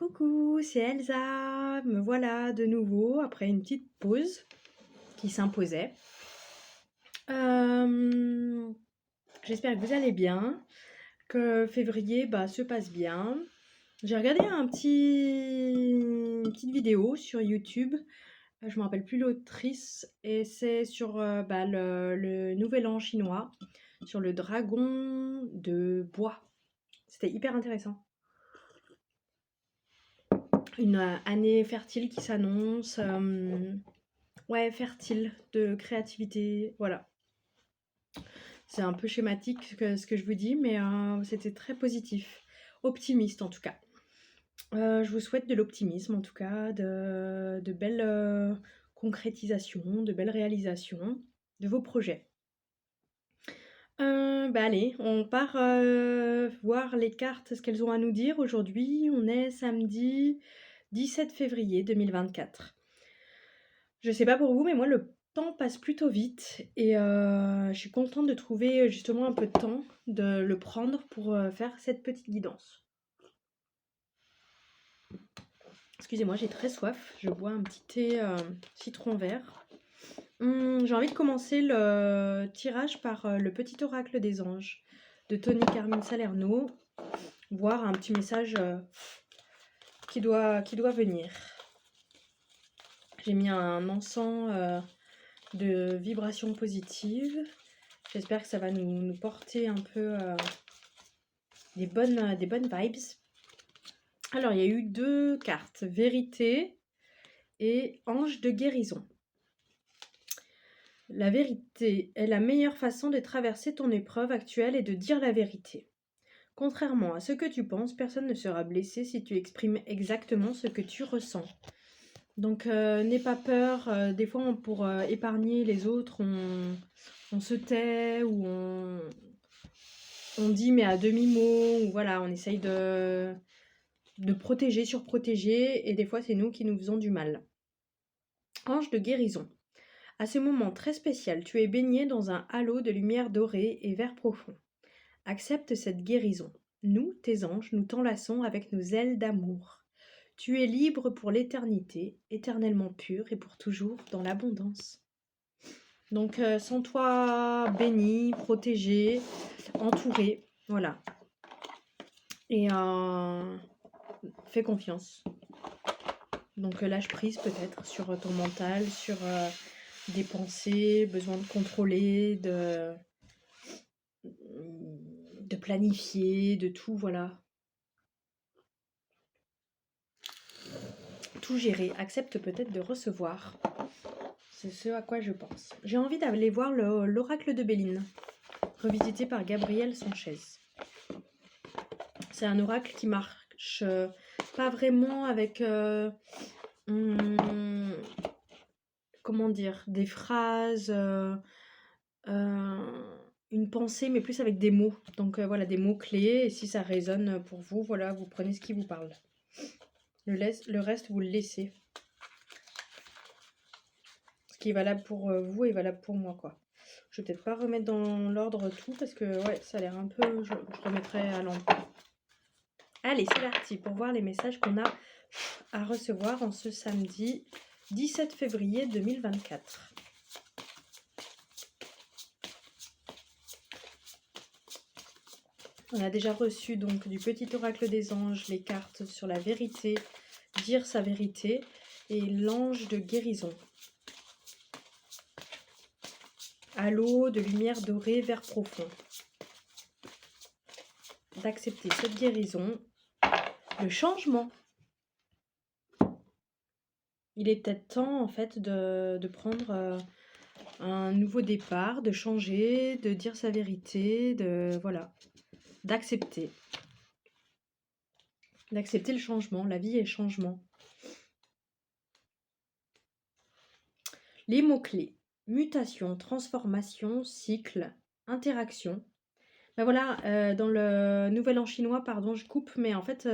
Coucou, c'est Elsa. Me voilà de nouveau après une petite pause qui s'imposait. Euh, J'espère que vous allez bien, que février se passe bien. J'ai regardé une petite vidéo sur YouTube. Je me rappelle plus l'autrice et c'est sur le Nouvel An chinois, sur le dragon de bois. C'était hyper intéressant. Une année fertile qui s'annonce. Ouais, fertile de créativité, voilà. C'est un peu schématique ce que je vous dis, mais c'était très positif. Optimiste en tout cas. Je vous souhaite de l'optimisme en tout cas, de belles concrétisations, de belles réalisations de vos projets. Allez, on part voir les cartes, ce qu'elles ont à nous dire aujourd'hui. On est samedi 17 février 2024. Je sais pas pour vous, mais moi le temps passe plutôt vite et je suis contente de trouver justement un peu de temps, de le prendre pour faire cette petite guidance. Excusez-moi, j'ai très soif. Je bois un petit thé citron vert. J'ai envie de commencer le tirage par le petit oracle des anges de Tony Carmine Salerno, voir un petit message qui doit venir. J'ai mis un encens de vibrations positives. J'espère que ça va nous porter un peu des bonnes vibes. Alors, il y a eu 2 cartes, vérité et ange de guérison. La vérité est la meilleure façon de traverser ton épreuve actuelle et de dire la vérité. Contrairement à ce que tu penses, personne ne sera blessé si tu exprimes exactement ce que tu ressens. Donc, n'aie pas peur. Des fois, pour épargner les autres, on se tait ou on dit mais à demi-mot, ou voilà, on essaye de protéger, surprotéger, et des fois c'est nous qui nous faisons du mal. Ange de guérison. À ce moment très spécial, tu es baigné dans un halo de lumière dorée et vert profond. Accepte cette guérison. Nous, tes anges, nous t'enlaçons avec nos ailes d'amour. Tu es libre pour l'éternité, éternellement pur et pour toujours dans l'abondance. Donc, sens-toi béni, protégé, entouré, voilà. Et fais confiance. Donc lâche prise peut-être sur ton mental, sur des pensées, besoin de contrôler, de planifier, de tout, voilà. Tout gérer, accepte peut-être de recevoir. C'est ce à quoi je pense. J'ai envie d'aller voir l'oracle de Béline, revisité par Gabriel Sanchez. C'est un oracle qui marche pas vraiment avec... comment dire, des phrases, une pensée, mais plus avec des mots. Donc voilà, des mots-clés, et si ça résonne pour vous, voilà, vous prenez ce qui vous parle. Le reste, vous le laissez. Ce qui est valable pour vous est valable pour moi, quoi. Je vais peut-être pas remettre dans l'ordre tout, parce que ouais, ça a l'air un peu... Je remettrai à l'endroit. Allez, c'est parti pour voir les messages qu'on a à recevoir en ce samedi 17 février 2024. On a déjà reçu donc du petit oracle des anges les cartes sur la vérité, dire sa vérité, et l'ange de guérison. Halo de lumière dorée vert profond. D'accepter cette guérison, le changement. Il est peut-être temps en fait de prendre un nouveau départ, de changer, de dire sa vérité, voilà, d'accepter. D'accepter le changement, la vie est changement. Les mots-clés: mutation, transformation, cycle, interaction. Ben voilà, dans le Nouvel An chinois, pardon, je coupe, mais en fait,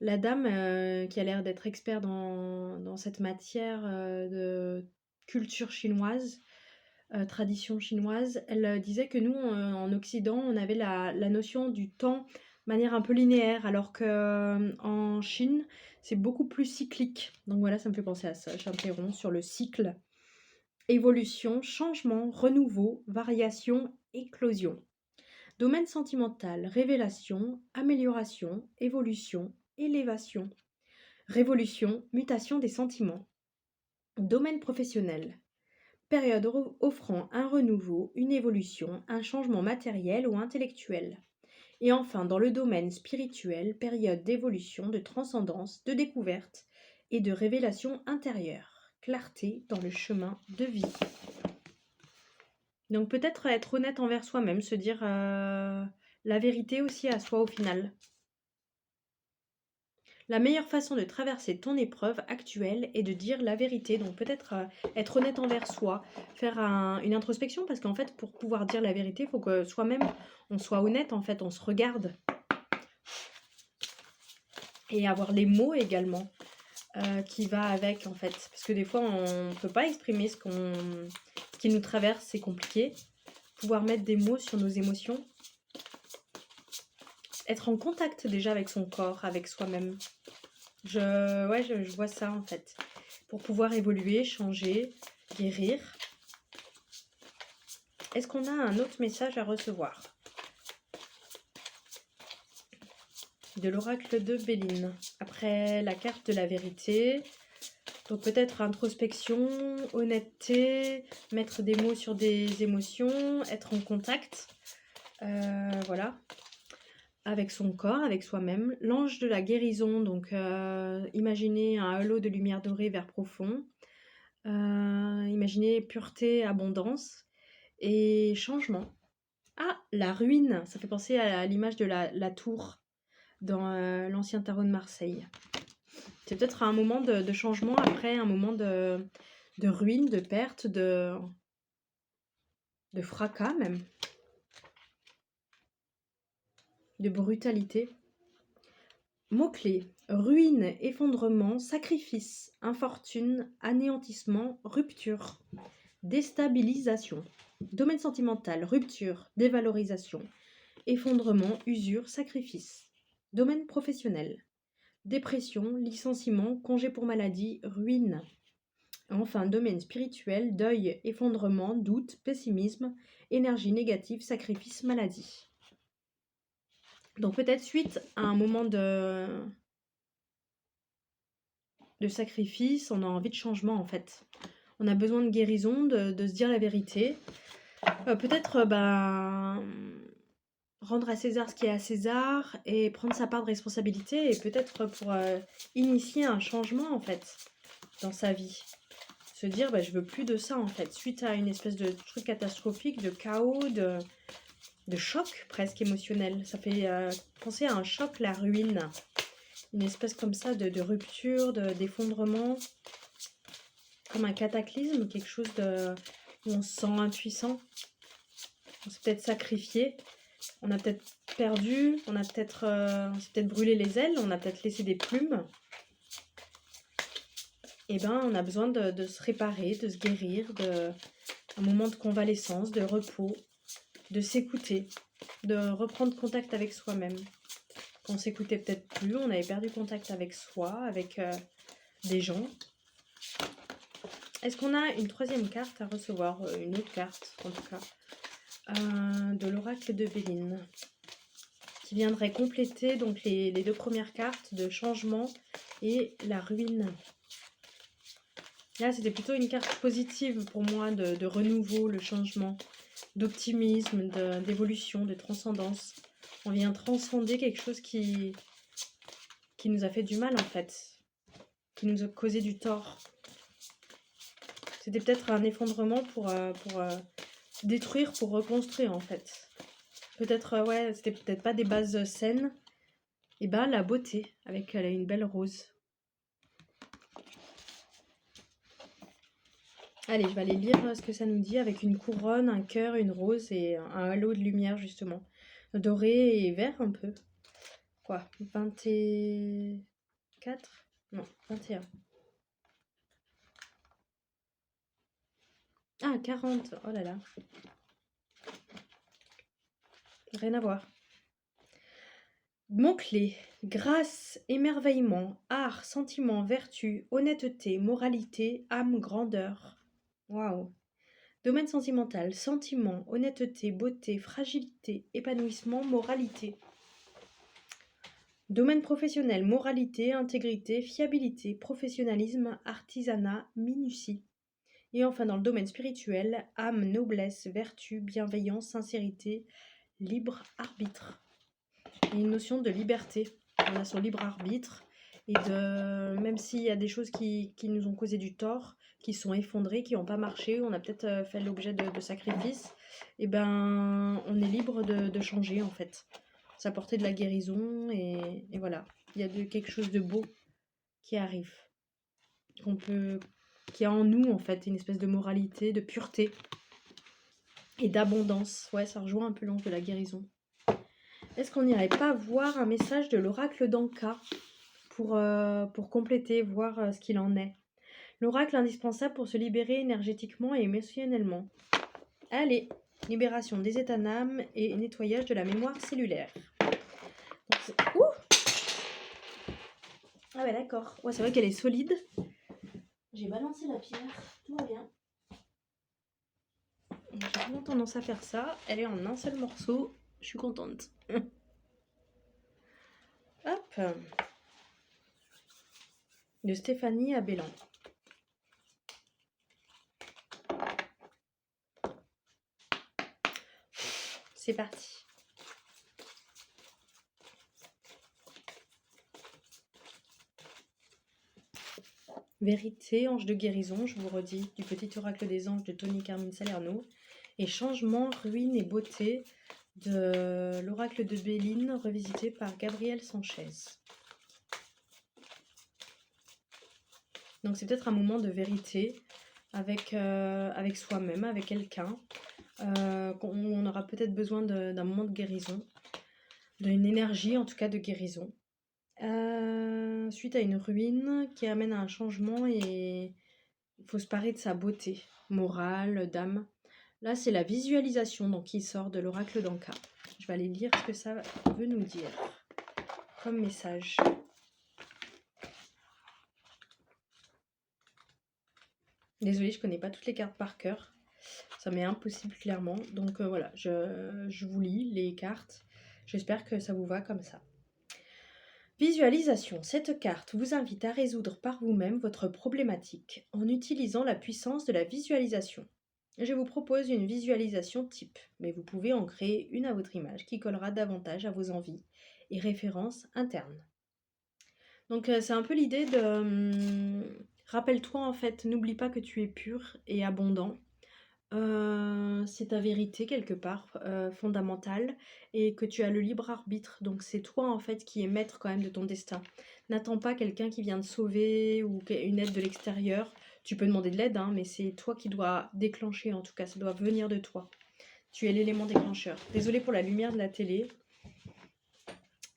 la dame qui a l'air d'être expert dans cette matière de culture chinoise, tradition chinoise, elle disait que nous, en Occident, on avait la notion du temps manière un peu linéaire, alors que en Chine, c'est beaucoup plus cyclique. Donc voilà, ça me fait penser à ça. J'interromps sur le cycle. Évolution, changement, renouveau, variation, éclosion. Domaine sentimental, révélation, amélioration, évolution, élévation. Révolution, mutation des sentiments. Domaine professionnel, période offrant un renouveau, une évolution, un changement matériel ou intellectuel. Et enfin, dans le domaine spirituel, période d'évolution, de transcendance, de découverte et de révélation intérieure. Clarté dans le chemin de vie. Donc peut-être être honnête envers soi-même, se dire la vérité aussi à soi au final. La meilleure façon de traverser ton épreuve actuelle est de dire la vérité. Donc peut-être être honnête envers soi, faire une introspection, parce qu'en fait, pour pouvoir dire la vérité, il faut que soi-même, on soit honnête, en fait, on se regarde. Et avoir les mots également qui va avec, en fait. Parce que des fois, on ne peut pas exprimer ce qui nous traverse, c'est compliqué. Pouvoir mettre des mots sur nos émotions. Être en contact déjà avec son corps, avec soi-même. Je vois ça en fait. Pour pouvoir évoluer, changer, guérir. Est-ce qu'on a un autre message à recevoir? De l'oracle de Béline. Après la carte de la vérité. Donc peut-être introspection, honnêteté, mettre des mots sur des émotions, être en contact. Voilà. Avec son corps, avec soi-même. L'ange de la guérison, donc imaginez un halo de lumière dorée vert profond. Imaginez pureté, abondance et changement. Ah, la ruine, ça fait penser à l'image de la tour dans l'ancien tarot de Marseille. C'est peut-être un moment de changement après, un moment de ruine, de perte, de fracas même, de brutalité. Mots-clés: ruine, effondrement, sacrifice, infortune, anéantissement, rupture, déstabilisation. Domaine sentimental: rupture, dévalorisation, effondrement, usure, sacrifice. Domaine professionnel: dépression, licenciement, congé pour maladie, ruine. Enfin, domaine spirituel: deuil, effondrement, doute, pessimisme, énergie négative, sacrifice, maladie. Donc peut-être suite à un moment de sacrifice, on a envie de changement en fait. On a besoin de guérison, de se dire la vérité. Peut-être rendre à César ce qui est à César et prendre sa part de responsabilité et peut-être pour initier un changement en fait dans sa vie. Se dire je veux plus de ça en fait, suite à une espèce de truc catastrophique, de chaos, de choc presque émotionnel. Ça fait penser à un choc, la ruine. Une espèce comme ça de rupture, d'effondrement, comme un cataclysme, quelque chose où on se sent impuissant. On s'est peut-être sacrifié, on a peut-être perdu, on s'est peut-être brûlé les ailes, on a peut-être laissé des plumes. Et on a besoin de se réparer, de se guérir, un moment de convalescence, de repos, de s'écouter, de reprendre contact avec soi-même. Quand on s'écoutait peut-être plus, on avait perdu contact avec soi, avec des gens. Est-ce qu'on a une troisième carte à recevoir? Une autre carte, en tout cas, de l'oracle de Béline, qui viendrait compléter donc les deux premières cartes de changement et la ruine. Là, c'était plutôt une carte positive pour moi, de renouveau, le changement, d'optimisme, d'évolution, de transcendance. On vient transcender quelque chose qui nous a fait du mal, en fait, qui nous a causé du tort. C'était peut-être un effondrement pour détruire, pour reconstruire, en fait. Peut-être, c'était peut-être pas des bases saines. Et la beauté, avec une belle rose. Allez, je vais aller lire ce que ça nous dit, avec une couronne, un cœur, une rose et un halo de lumière, justement. Doré et vert, un peu. Quoi, 24? Non, 21. Ah, 40. Oh là là. Rien à voir. Mots-clés: grâce, émerveillement, art, sentiment, vertu, honnêteté, moralité, âme, grandeur. Waouh! Domaine sentimental: sentiment, honnêteté, beauté, fragilité, épanouissement, moralité. Domaine professionnel: moralité, intégrité, fiabilité, professionnalisme, artisanat, minutie. Et enfin dans le domaine spirituel: âme, noblesse, vertu, bienveillance, sincérité, libre arbitre. Il y a une notion de liberté. On a son libre arbitre et de même s'il y a des choses qui nous ont causé du tort, qui sont effondrées, qui n'ont pas marché, on a peut-être fait l'objet de sacrifices, et ben on est libre de changer en fait. Ça portait de la guérison et voilà. Il y a quelque chose de beau qui arrive, qui a en nous en fait une espèce de moralité, de pureté et d'abondance. Ouais, ça rejoint un peu l'ange de la guérison. Est-ce qu'on n'irait pas voir un message de l'oracle d'Anka pour compléter, voir ce qu'il en est? L'oracle indispensable pour se libérer énergétiquement et émotionnellement. Allez, libération des états d'âme et nettoyage de la mémoire cellulaire. Ouh! Ah ouais, d'accord. Ouais, c'est vrai qu'elle est solide. J'ai balancé la pierre, tout va bien. J'ai vraiment tendance à faire ça. Elle est en un seul morceau. Je suis contente. Hop. De Stéphanie Abellan. C'est parti. Vérité, ange de guérison, je vous redis, du petit oracle des anges de Tony Carmine Salerno. Et changement, ruine et beauté de l'oracle de Béline, revisité par Gabriel Sanchez. Donc c'est peut-être un moment de vérité avec soi-même, avec quelqu'un. On aura peut-être besoin d'un moment de guérison, d'une énergie en tout cas de guérison. Suite à une ruine qui amène à un changement et il faut se parer de sa beauté morale, d'âme. Là, c'est la visualisation donc, qui sort de l'oracle d'Anka. Je vais aller lire ce que ça veut nous dire comme message. Désolée, je connais pas toutes les cartes par cœur. Ça m'est impossible clairement. Donc voilà, je vous lis les cartes. J'espère que ça vous va comme ça. Visualisation. Cette carte vous invite à résoudre par vous-même votre problématique en utilisant la puissance de la visualisation. Je vous propose une visualisation type, mais vous pouvez en créer une à votre image qui collera davantage à vos envies et références internes. Donc c'est un peu l'idée de... rappelle-toi en fait, n'oublie pas que tu es pur et abondant. C'est ta vérité quelque part, fondamentale et que tu as le libre arbitre. Donc c'est toi en fait qui es maître quand même de ton destin. N'attends pas quelqu'un qui vient te sauver ou une aide de l'extérieur. Tu peux demander de l'aide, hein, mais c'est toi qui dois déclencher en tout cas, ça doit venir de toi. Tu es l'élément déclencheur. Désolée pour la lumière de la télé.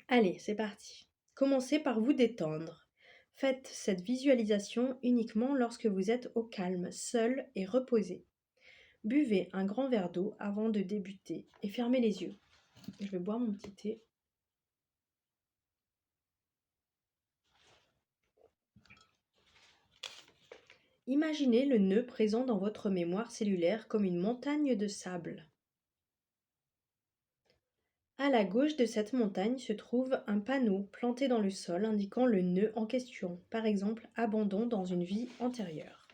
Allez, c'est parti. Commencez par vous détendre. Faites cette visualisation uniquement lorsque vous êtes au calme, seul et reposé. Buvez un grand verre d'eau avant de débuter et fermez les yeux. Je vais boire mon petit thé. Imaginez le nœud présent dans votre mémoire cellulaire comme une montagne de sable. À la gauche de cette montagne se trouve un panneau planté dans le sol indiquant le nœud en question, par exemple abandon dans une vie antérieure.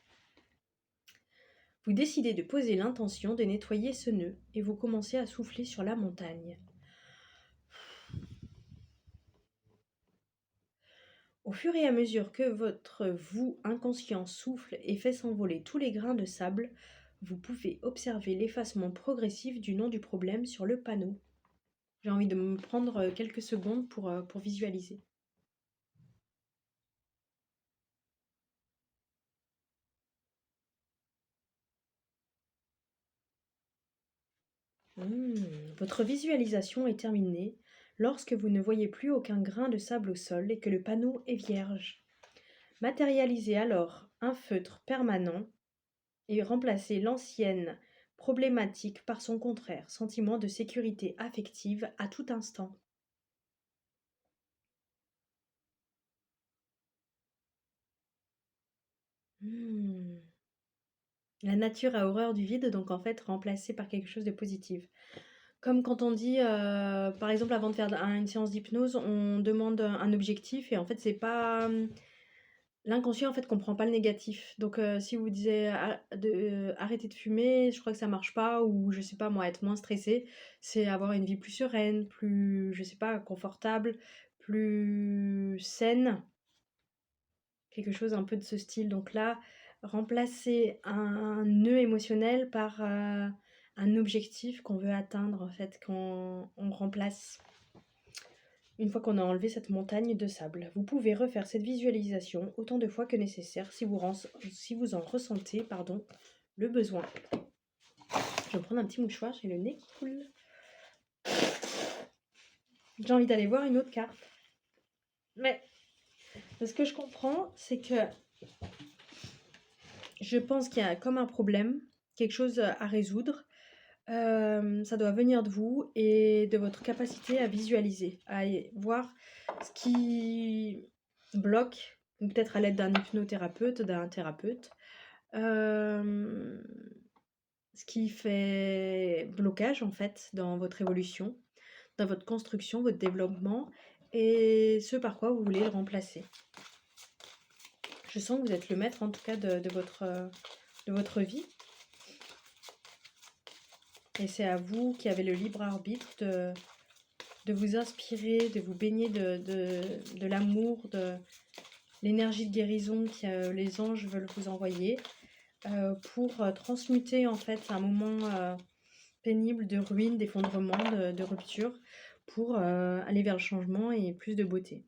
Vous décidez de poser l'intention de nettoyer ce nœud et vous commencez à souffler sur la montagne. Au fur et à mesure que votre vous inconscient souffle et fait s'envoler tous les grains de sable, vous pouvez observer l'effacement progressif du nom du problème sur le panneau. J'ai envie de me prendre quelques secondes pour visualiser. Votre visualisation est terminée lorsque vous ne voyez plus aucun grain de sable au sol et que le panneau est vierge. Matérialisez alors un feutre permanent et remplacez l'ancienne problématique par son contraire, sentiment de sécurité affective à tout instant. Mmh. La nature a horreur du vide, donc en fait, remplacé par quelque chose de positif. Comme quand on dit, par exemple, avant de faire une séance d'hypnose, on demande un objectif et en fait, c'est pas, l'inconscient, en fait, comprend pas le négatif. Donc, si vous disiez arrêter de fumer, je crois que ça marche pas ou je sais pas moi, être moins stressé, c'est avoir une vie plus sereine, plus, je sais pas, confortable, plus saine, quelque chose un peu de ce style. Donc là, remplacer un nœud émotionnel par, un objectif qu'on veut atteindre, en fait, qu'on on remplace. Une fois qu'on a enlevé cette montagne de sable, vous pouvez refaire cette visualisation autant de fois que nécessaire si vous en ressentez le besoin. Je vais prendre un petit mouchoir, j'ai le nez qui coule. J'ai envie d'aller voir une autre carte. Mais ce que je comprends, c'est que je pense qu'il y a comme un problème, quelque chose à résoudre. Ça doit venir de vous et de votre capacité à visualiser, à voir ce qui bloque, ou peut-être à l'aide d'un hypnothérapeute, d'un thérapeute, ce qui fait blocage en fait dans votre évolution, dans votre construction, votre développement, et ce par quoi vous voulez le remplacer. Je sens que vous êtes le maître en tout cas de votre vie. Et c'est à vous qui avez le libre arbitre de vous inspirer, de vous baigner de l'amour, de l'énergie de guérison que les anges veulent vous envoyer pour transmuter en fait un moment pénible de ruine, d'effondrement, de rupture pour aller vers le changement et plus de beauté.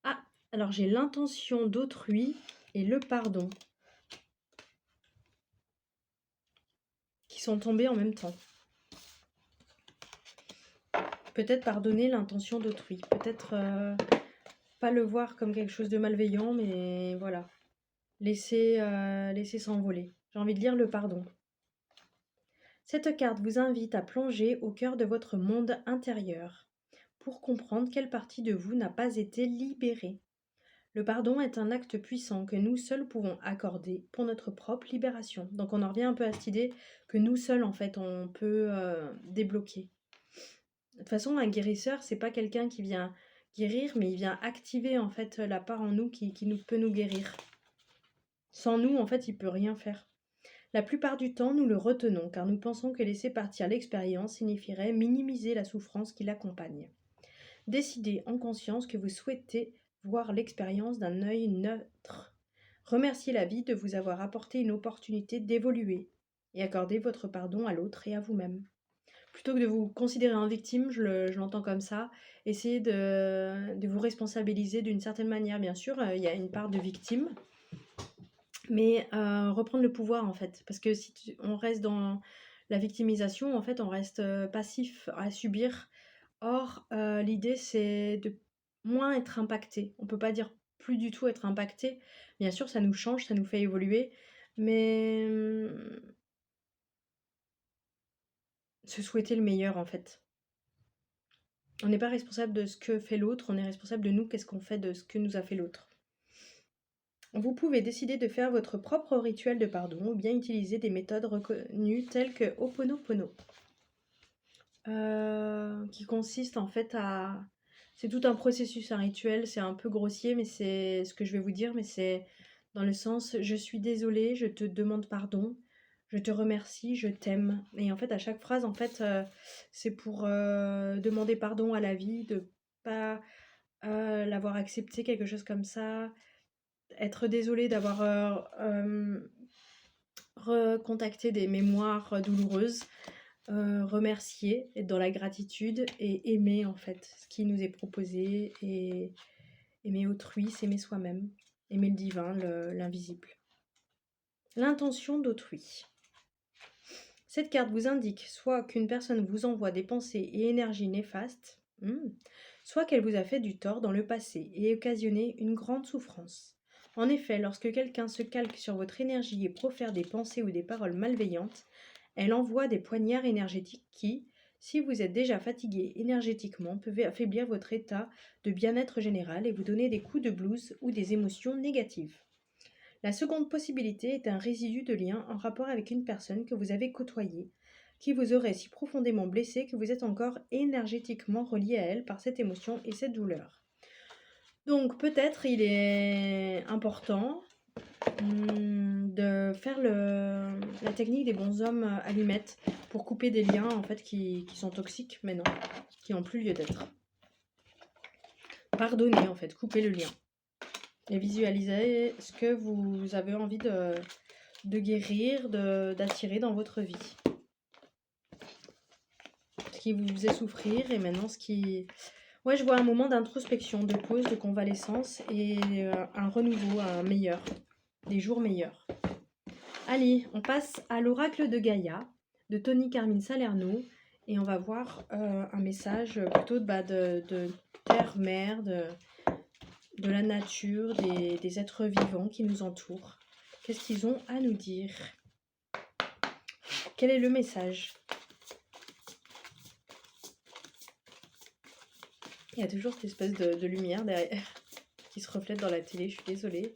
Ah, alors j'ai l'intention d'autrui et le pardon qui sont tombés en même temps. Peut-être pardonner l'intention d'autrui, peut-être pas le voir comme quelque chose de malveillant, mais voilà, laisser s'envoler. J'ai envie de lire le pardon. Cette carte vous invite à plonger au cœur de votre monde intérieur pour comprendre quelle partie de vous n'a pas été libérée. Le pardon est un acte puissant que nous seuls pouvons accorder pour notre propre libération. Donc on en revient un peu à cette idée que nous seuls, en fait, on peut débloquer. De toute façon, un guérisseur, c'est pas quelqu'un qui vient guérir, mais il vient activer en fait la part en nous qui peut nous guérir. Sans nous, en fait, il peut rien faire. La plupart du temps, nous le retenons car nous pensons que laisser partir l'expérience signifierait minimiser la souffrance qui l'accompagne. Décidez en conscience que vous souhaitez voir l'expérience d'un œil neutre. Remerciez la vie de vous avoir apporté une opportunité d'évoluer et accordez votre pardon à l'autre et à vous-même. Plutôt que de vous considérer en victime, je l'entends comme ça, essayez de vous responsabiliser d'une certaine manière. Bien sûr, il y a une part de victime, mais reprendre le pouvoir en fait. Parce que si on reste dans la victimisation, en fait, on reste passif à subir. Or, l'idée, c'est de moins être impacté. On peut pas dire plus du tout être impacté. Bien sûr, ça nous change, ça nous fait évoluer, mais se souhaiter le meilleur en fait. On n'est pas responsable de ce que fait l'autre, on est responsable de nous, qu'est-ce qu'on fait de ce que nous a fait l'autre. Vous pouvez décider de faire votre propre rituel de pardon ou bien utiliser des méthodes reconnues telles que Ho'oponopono, qui consiste en fait à... C'est tout un processus, un rituel, c'est un peu grossier, mais c'est ce que je vais vous dire, mais c'est dans le sens je suis désolée, je te demande pardon, je te remercie, je t'aime. Et en fait, à chaque phrase, en fait, c'est pour demander pardon à la vie, de pas l'avoir accepté, quelque chose comme ça, être désolée d'avoir recontacté des mémoires douloureuses, remercier, être dans la gratitude et aimer en fait ce qui nous est proposé et aimer autrui, s'aimer soi-même, aimer le divin, l'invisible. L'intention d'autrui. Cette carte vous indique soit qu'une personne vous envoie des pensées et énergies néfastes, soit qu'elle vous a fait du tort dans le passé et occasionné une grande souffrance. En effet, lorsque quelqu'un se calque sur votre énergie et profère des pensées ou des paroles malveillantes, elle envoie des poignards énergétiques qui, Si vous êtes déjà fatigué énergétiquement, peuvent affaiblir votre état de bien-être général et vous donner des coups de blues ou des émotions négatives. La seconde possibilité est un résidu de lien en rapport avec une personne que vous avez côtoyée, qui vous aurait si profondément blessé que vous êtes encore énergétiquement relié à elle par cette émotion et cette douleur. Donc peut-être il est important de faire la technique des bonshommes allumettes pour couper des liens en fait qui sont toxiques maintenant, qui n'ont plus lieu d'être. Pardonner en fait, couper le lien. Et visualiser ce que vous avez envie de guérir, d'attirer dans votre vie. Ce qui vous faisait souffrir et maintenant ce qui... Ouais, je vois un moment d'introspection, de pause, de convalescence et un renouveau, un meilleur, des jours meilleurs. Allez, on passe à l'oracle de Gaïa, de Tony Carmine Salerno, et on va voir un message plutôt de terre-mère, de la nature, des êtres vivants qui nous entourent. Qu'est-ce qu'ils ont à nous dire? Quel est le message? Il y a toujours cette espèce de lumière derrière qui se reflète dans la télé, je suis désolée.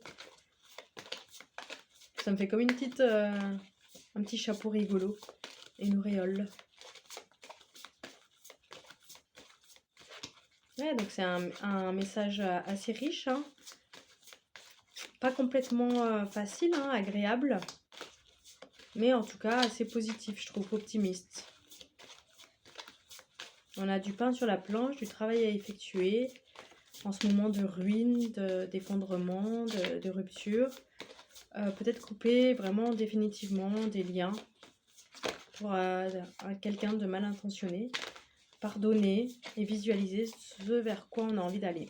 Ça me fait comme une petite, un petit chapeau rigolo et une auréole. Ouais, donc c'est un message assez riche, hein. Pas complètement facile, hein, agréable, mais en tout cas assez positif, je trouve, optimiste. On a du pain sur la planche, du travail à effectuer, en ce moment de ruine, d'effondrement, de rupture. Peut-être couper vraiment définitivement des liens pour quelqu'un de mal intentionné. Pardonner et visualiser ce vers quoi on a envie d'aller.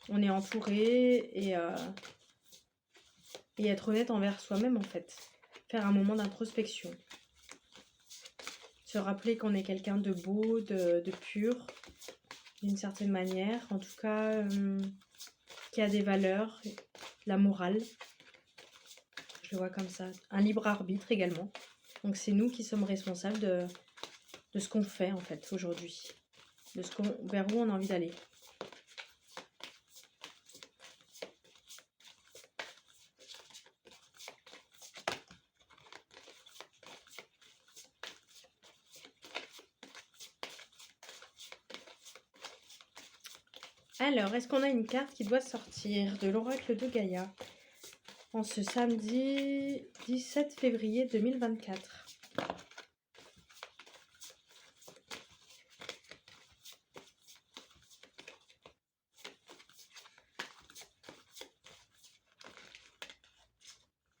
On est entouré et être honnête envers soi-même en fait. Faire un moment d'introspection. Se rappeler qu'on est quelqu'un de beau, de pur, d'une certaine manière. En tout cas, qui a des valeurs, la morale. Je le vois comme ça. Un libre arbitre également. Donc c'est nous qui sommes responsables de ce qu'on fait en fait aujourd'hui. Vers où on a envie d'aller. Alors, est-ce qu'on a une carte qui doit sortir de l'oracle de Gaïa en ce samedi 17 février 2024?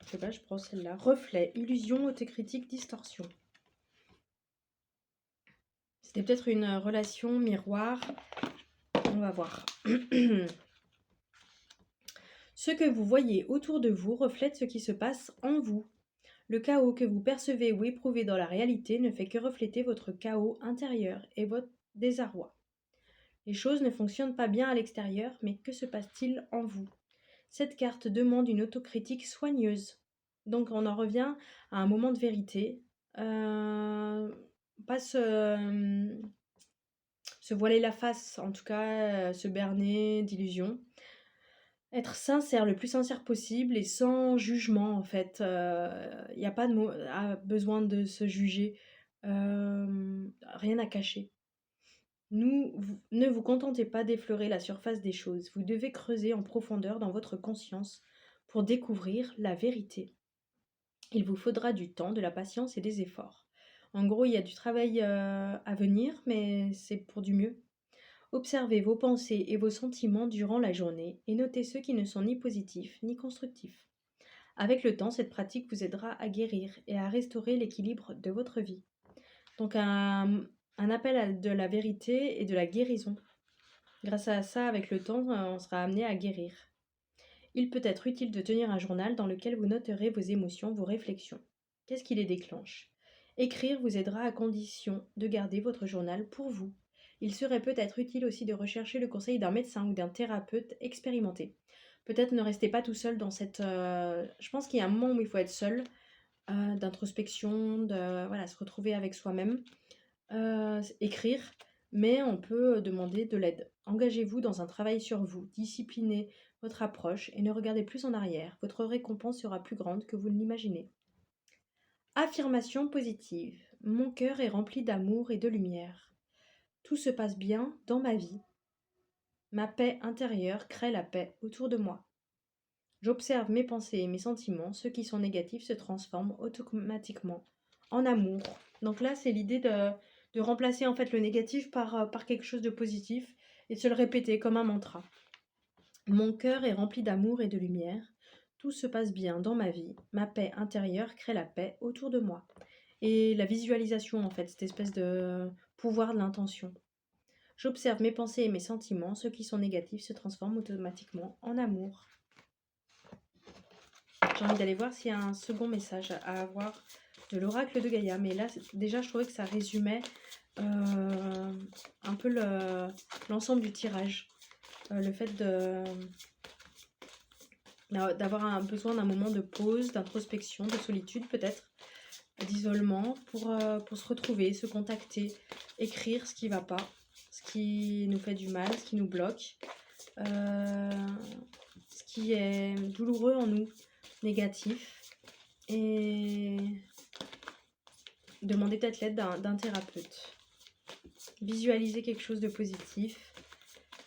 Je sais pas, je prends celle-là. Reflet, illusion, autocritique, distorsion. C'était peut-être une relation miroir. On va voir. Ce que vous voyez autour de vous reflète ce qui se passe en vous. Le chaos que vous percevez ou éprouvez dans la réalité ne fait que refléter votre chaos intérieur et votre désarroi. Les choses ne fonctionnent pas bien à l'extérieur, mais que se passe-t-il en vous? Cette carte demande une autocritique soigneuse. Donc on en revient à un moment de vérité. Pas se voiler la face, en tout cas se berner d'illusions. Être sincère, le plus sincère possible et sans jugement en fait. Il n'y a pas besoin de se juger. Rien à cacher. Ne vous contentez pas d'effleurer la surface des choses. Vous devez creuser en profondeur dans votre conscience pour découvrir la vérité. Il vous faudra du temps, de la patience et des efforts. En gros, il y a du travail à venir, mais c'est pour du mieux. Observez vos pensées et vos sentiments durant la journée et notez ceux qui ne sont ni positifs ni constructifs. Avec le temps, cette pratique vous aidera à guérir et à restaurer l'équilibre de votre vie. Donc un appel à de la vérité et de la guérison. Grâce à ça, avec le temps, on sera amené à guérir. Il peut être utile de tenir un journal dans lequel vous noterez vos émotions, vos réflexions. Qu'est-ce qui les déclenche? Écrire vous aidera à condition de garder votre journal pour vous. Il serait peut-être utile aussi de rechercher le conseil d'un médecin ou d'un thérapeute expérimenté. Peut-être ne restez pas tout seul dans cette... je pense qu'il y a un moment où il faut être seul, d'introspection, de se retrouver avec soi-même. écrire, mais on peut demander de l'aide. Engagez-vous dans un travail sur vous, disciplinez votre approche et ne regardez plus en arrière. Votre récompense sera plus grande que vous ne l'imaginez. Affirmation positive. Mon cœur est rempli d'amour et de lumière. Tout se passe bien dans ma vie. Ma paix intérieure crée la paix autour de moi. J'observe mes pensées et mes sentiments. Ceux qui sont négatifs se transforment automatiquement en amour. Donc là, c'est l'idée de remplacer en fait le négatif par quelque chose de positif et de se le répéter comme un mantra. Mon cœur est rempli d'amour et de lumière. Tout se passe bien dans ma vie. Ma paix intérieure crée la paix autour de moi. Et la visualisation, en fait, cette espèce de pouvoir de l'intention. J'observe mes pensées et mes sentiments. Ceux qui sont négatifs se transforment automatiquement en amour. J'ai envie d'aller voir s'il y a un second message à avoir de l'oracle de Gaïa. Mais là, déjà, je trouvais que ça résumait un peu l'ensemble du tirage. Le fait d'avoir un besoin d'un moment de pause, d'introspection, de solitude peut-être, d'isolement pour se retrouver, se contacter, écrire ce qui ne va pas, ce qui nous fait du mal, ce qui nous bloque, ce qui est douloureux en nous, négatif, et demander peut-être l'aide d'un thérapeute. Visualiser quelque chose de positif,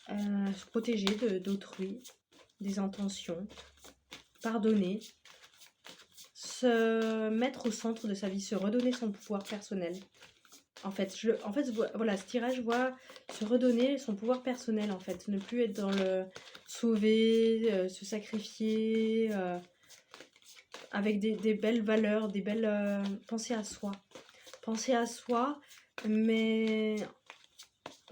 se protéger d'autrui, des intentions, pardonner, se mettre au centre de sa vie, se redonner son pouvoir personnel. En fait, voilà, ce tirage voit se redonner son pouvoir personnel, en fait. Ne plus être dans le sauver, se sacrifier, avec des belles valeurs, des belles... penser à soi. Penser à soi, mais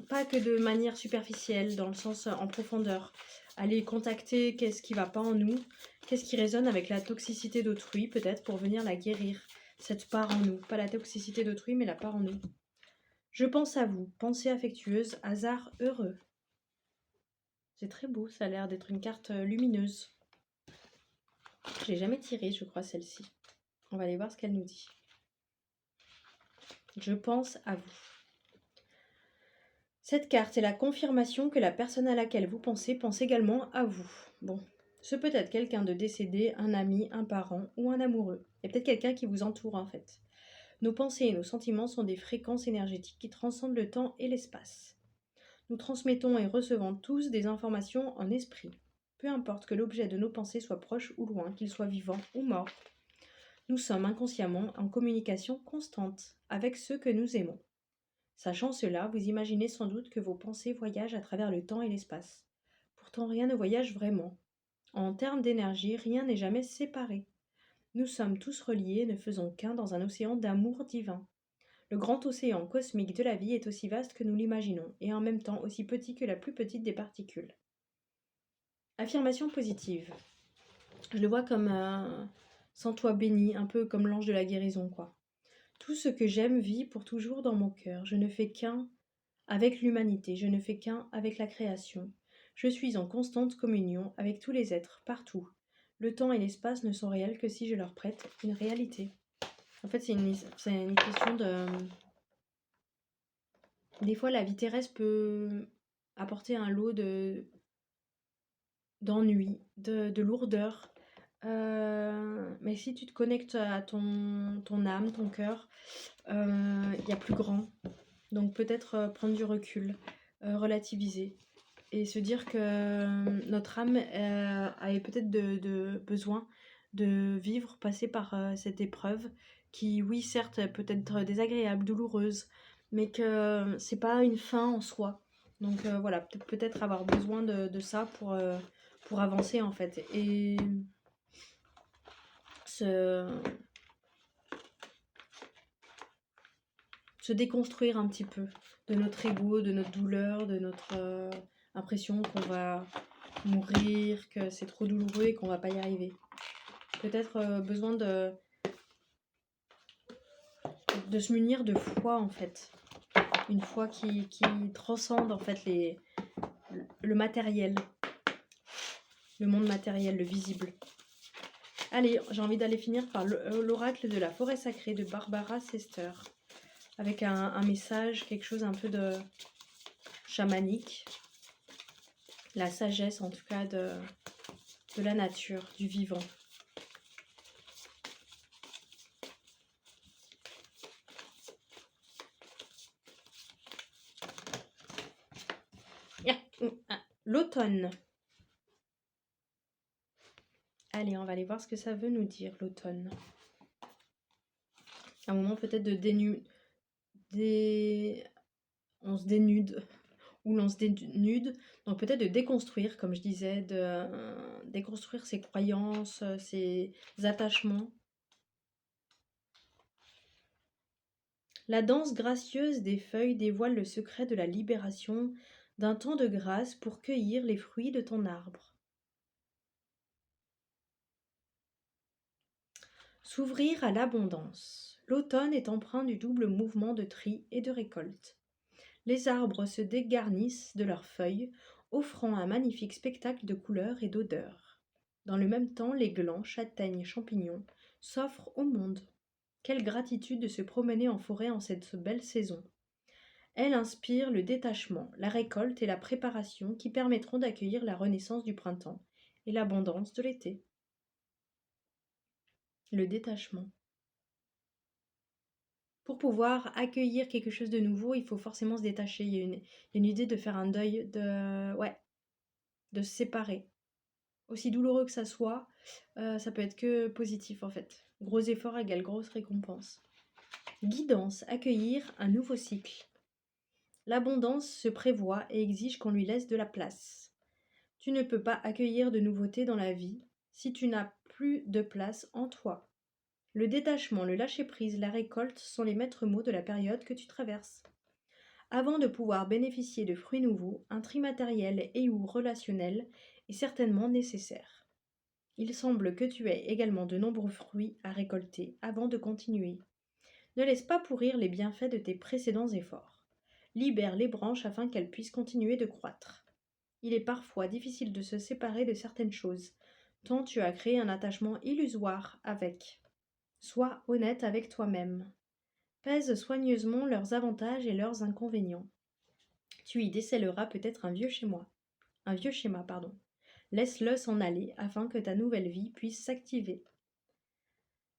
pas que de manière superficielle, dans le sens en profondeur. Aller contacter qu'est-ce qui va pas en nous, qu'est-ce qui résonne avec la toxicité d'autrui, peut-être pour venir la guérir, cette part en nous. Pas la toxicité d'autrui, mais la part en nous. Je pense à vous, pensée affectueuse, hasard heureux. C'est très beau, ça a l'air d'être une carte lumineuse. Je l'ai jamais tirée, je crois, celle-ci. On va aller voir ce qu'elle nous dit. Je pense à vous. Cette carte est la confirmation que la personne à laquelle vous pensez pense également à vous. Bon, ce peut être quelqu'un de décédé, un ami, un parent ou un amoureux. Il y a peut-être quelqu'un qui vous entoure en fait. Nos pensées et nos sentiments sont des fréquences énergétiques qui transcendent le temps et l'espace. Nous transmettons et recevons tous des informations en esprit. Peu importe que l'objet de nos pensées soit proche ou loin, qu'il soit vivant ou mort. Nous sommes inconsciemment en communication constante avec ceux que nous aimons. Sachant cela, vous imaginez sans doute que vos pensées voyagent à travers le temps et l'espace. Pourtant, rien ne voyage vraiment. En termes d'énergie, rien n'est jamais séparé. Nous sommes tous reliés et ne faisons qu'un dans un océan d'amour divin. Le grand océan cosmique de la vie est aussi vaste que nous l'imaginons, et en même temps aussi petit que la plus petite des particules. Affirmation positive. Je le vois comme un sans toi béni, un peu comme l'ange de la guérison, quoi. Tout ce que j'aime vit pour toujours dans mon cœur. Je ne fais qu'un avec l'humanité, je ne fais qu'un avec la création. Je suis en constante communion avec tous les êtres, partout. Le temps et l'espace ne sont réels que si je leur prête une réalité. En fait, c'est une question de... Des fois, la vie terrestre peut apporter un lot d'ennui, de lourdeur. Mais si tu te connectes à ton âme, ton cœur, il y a plus grand. Donc peut-être prendre du recul, relativiser et se dire que notre âme avait peut-être besoin de vivre, passer par cette épreuve qui, oui, certes, peut être désagréable, douloureuse, mais que c'est pas une fin en soi. Donc voilà, peut-être avoir besoin de ça pour avancer en fait. Et se déconstruire un petit peu de notre ego, de notre douleur, de notre impression qu'on va mourir, que c'est trop douloureux et qu'on va pas y arriver. Peut-être besoin de se munir de foi en fait. Une foi qui transcende en fait le matériel, le monde matériel, le visible. Allez, j'ai envie d'aller finir par l'oracle de la forêt sacrée de Barbara Sester. avec un message, quelque chose un peu de chamanique. La sagesse en tout cas de la nature, du vivant. L'automne. Allez, on va aller voir ce que ça veut nous dire, l'automne. Un moment peut-être de on se dénude, ou l'on se dénude. Donc peut-être de déconstruire, comme je disais, de déconstruire ses croyances, ses attachements. La danse gracieuse des feuilles dévoile le secret de la libération d'un temps de grâce pour cueillir les fruits de ton arbre. S'ouvrir à l'abondance. L'automne est empreint du double mouvement de tri et de récolte. Les arbres se dégarnissent de leurs feuilles, offrant un magnifique spectacle de couleurs et d'odeurs. Dans le même temps, les glands, châtaignes, champignons s'offrent au monde. Quelle gratitude de se promener en forêt en cette belle saison. Elle inspire le détachement, la récolte et la préparation qui permettront d'accueillir la renaissance du printemps et l'abondance de l'été. Le détachement. Pour pouvoir accueillir quelque chose de nouveau, il faut forcément se détacher. Il y a une idée de faire un deuil, de se séparer. Aussi douloureux que ça soit, ça peut être que positif en fait. Gros effort égale grosse récompense. Guidance, accueillir un nouveau cycle. L'abondance se prévoit et exige qu'on lui laisse de la place. Tu ne peux pas accueillir de nouveautés dans la vie si tu n'as plus de place en toi. Le détachement, le lâcher-prise, la récolte sont les maîtres mots de la période que tu traverses. Avant de pouvoir bénéficier de fruits nouveaux, un tri matériel et ou relationnel est certainement nécessaire. Il semble que tu aies également de nombreux fruits à récolter avant de continuer. Ne laisse pas pourrir les bienfaits de tes précédents efforts. Libère les branches afin qu'elles puissent continuer de croître. Il est parfois difficile de se séparer de certaines choses, tant tu as créé un attachement illusoire avec. Sois honnête avec toi-même. Pèse soigneusement leurs avantages et leurs inconvénients. Tu y décèleras peut-être un vieux schéma. Laisse-le s'en aller afin que ta nouvelle vie puisse s'activer.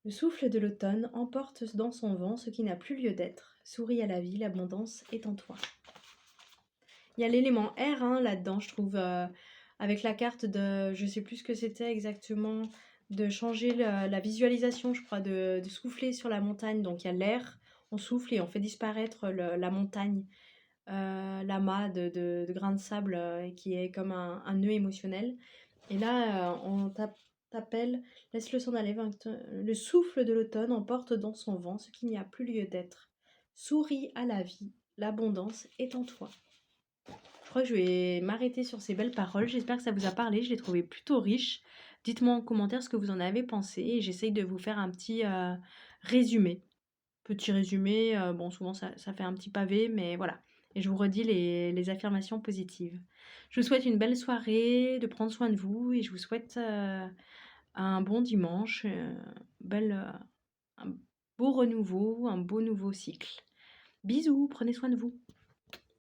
Le souffle de l'automne emporte dans son vent ce qui n'a plus lieu d'être. Souris à la vie, l'abondance est en toi. Il y a l'élément air là-dedans, je trouve, avec la carte de, je sais plus ce que c'était exactement, de changer la visualisation, je crois, de souffler sur la montagne. Donc il y a l'air, on souffle et on fait disparaître la montagne, l'amas de grains de sable qui est comme un nœud émotionnel. Et là, on t'appelle, laisse-le s'en aller. Le souffle de l'automne emporte dans son vent ce qu'il n'y a plus lieu d'être. Souris à la vie, l'abondance est en toi. Je crois que je vais m'arrêter sur ces belles paroles. J'espère que ça vous a parlé. Je l'ai trouvé plutôt riche. Dites-moi en commentaire ce que vous en avez pensé. Et j'essaye de vous faire un petit résumé. Petit résumé. Bon, souvent ça fait un petit pavé, mais voilà. Et je vous redis les affirmations positives. Je vous souhaite une belle soirée, de prendre soin de vous. Et je vous souhaite un bon dimanche, un beau renouveau, un beau nouveau cycle. Bisous, prenez soin de vous.